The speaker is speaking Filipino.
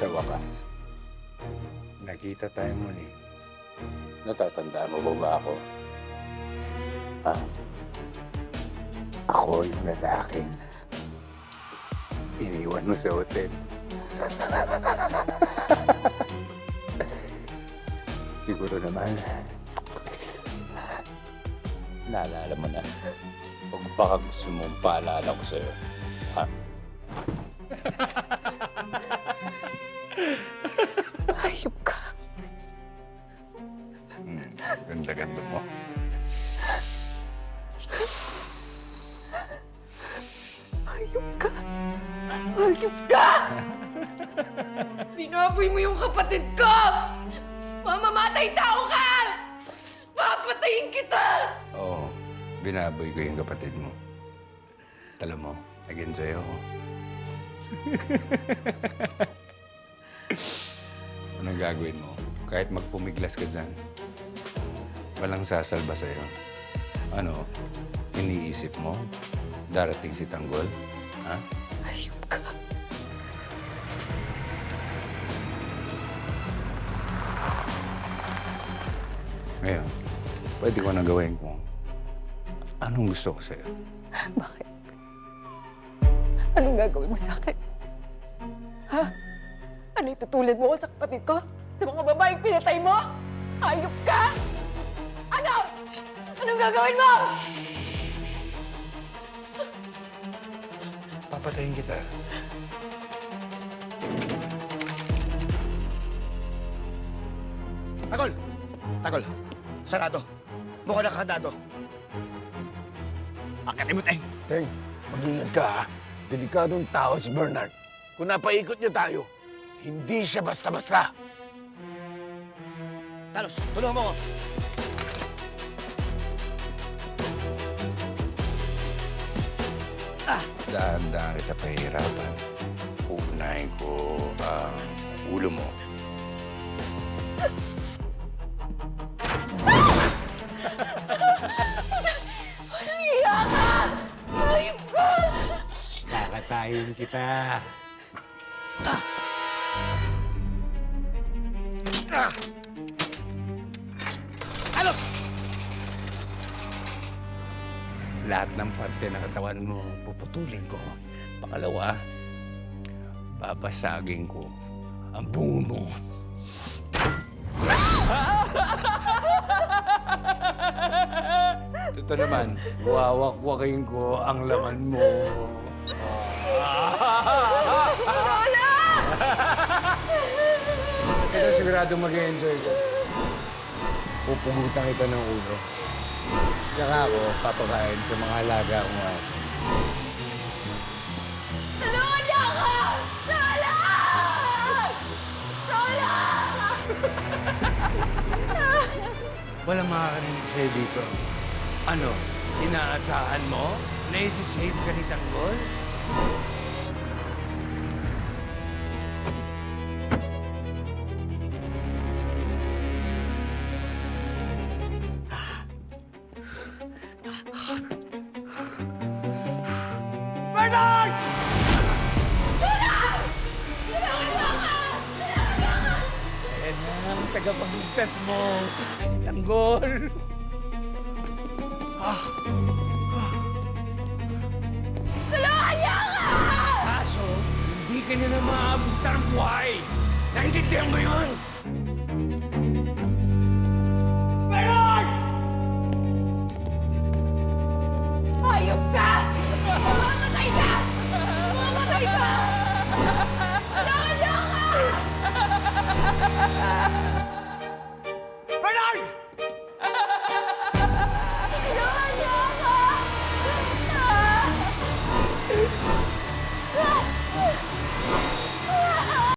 Sa wakas, nakita tayo muli. Natatanda mo ba ako? Ha? Ako yung lalaking iniwan mo sa hotel. Siguro naman, naalala mo na. Huwag baka gusto mong paalala ko sa'yo. Ha? Hayop ka. Ganda-ganda mo. Hayop ka. Hayop ka! Binaboy mo yung kapatid ko! Mamamatay tao ka! Papatayin kita! Oo, binaboy ko yung kapatid mo. Alam mo, nag-enjoy ako. Anong gagawin mo? Kahit magpumiglas ka dyan, walang sasalba sa'yo. Ano, iniisip mo? Darating si Tanggol? Ha? Hayop ka. Ngayon, pwede ko na gawin kung anong gusto ko sa'yo. Bakit? Anong gagawin mo sa akin? Ha? Ano itutulad mo ko sa kapatid ko? Sa mga babaeng pinatay mo? Hayop ka! Ano? Anong gagawin mo? Papatayin kita. Tagol! Tagol! Sarado! Mukhang nakakandado! Akitin mo, Teng! Teng, mag-ingat ka ha. Delikadong tao si Bernard. Kung napaikot niya tayo, hindi siya basta-basta. Talos, tulungan mo ako! Dahan-dahan kita pahihirapan. Uunahin ko ang ulo mo. Hiya ka! Hayop ka! Kakatayin kita. Talos! Lahat ng parte ng katawan mo, puputulin ko. Pangalawa, babasagin ko ang bungo mo. Ito naman, wawak-wakin ko ang laman mo. Lola! Ito sigurado mag-enjoy ka. Pupugutan kita ng ulo. Tsaka ako, papakain sa mga alaga kong aso. Tulungan niyo ako! Lola! Lola! Walang makakarinig sa'yo dito. Ano, inaasahan mo na isi-save ka ni Tanggol? Bernard! Ayan na ang tagapagligtas mo, si Tanggol. Tulungan niyo ako! Kaso, hindi ka nila maabutan ng buhay. Naintindihan mo yun?